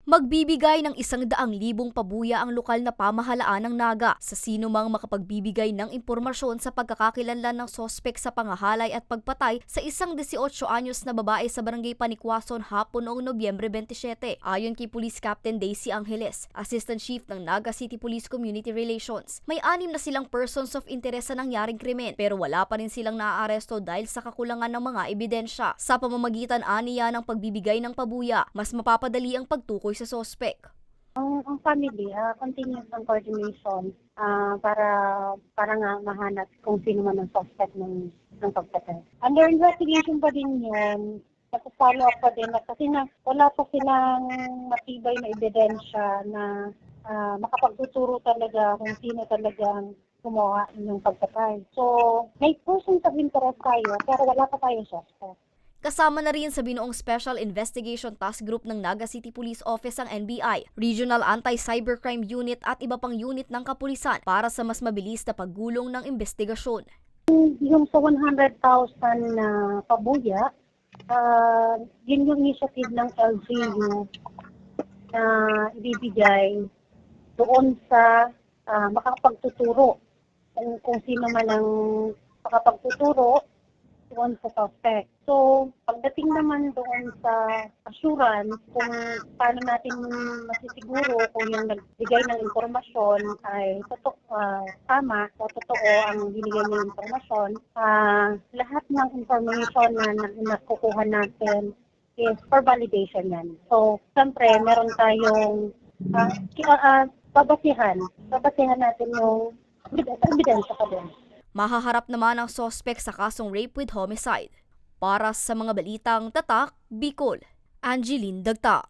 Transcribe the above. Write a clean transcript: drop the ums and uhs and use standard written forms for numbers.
Magbibigay ng 100,000 pabuya ang lokal na pamahalaan ng Naga sa sino mang makapagbibigay ng impormasyon sa pagkakakilanlan ng sospek sa pangahalay at pagpatay sa isang 18 anyos na babae sa barangay Panikwason hapon noong Nobyembre 27. Ayon kay Police Captain Daisy Angeles, Assistant Chief ng Naga City Police Community Relations, may 6 na silang persons of interest sa nangyaring krimen pero wala pa rin silang naaaresto dahil sa kakulangan ng mga ebidensya. Sa pamamagitan aniya ng pagbibigay ng pabuya, mas mapapadali ang pagtukoy sa sospek. Ang family, continuous ang coordination para nga mahanap kung sino man ang suspect ng pagpatay. Under investigation pa din yun, nag-follow up pa din kasi wala pa silang matibay na ebidensya na makapagtuturo talaga kung sino talagang gumawa ng pagpatay. So, may persons of interest tayo pero wala pa tayong suspect. Kasama na rin sa binuong Special Investigation Task Group ng Naga City Police Office ang NBI, Regional Anti-Cybercrime Unit at iba pang unit ng kapulisan para sa mas mabilis na paggulong ng investigasyon. Yung sa 100,000 na pabuya, yun yung initiative ng LGU na ibibigay doon sa makakapagtuturo. Kung sino man ang makapagtuturo doon sa suspect. So, pagdating naman doon sa assurance kung paano natin masisiguro kung yung nagbigay ng informasyon ay tama o totoo ang binigay ng informasyon, lahat ng information na nakukuha natin is for validation yan. So, siyempre, meron tayong babasihan natin yung ebidensya ka din. Mahaharap naman ang sospek sa kasong rape with homicide. Para sa mga balitang tatak, Bicol, Angeline Dagta.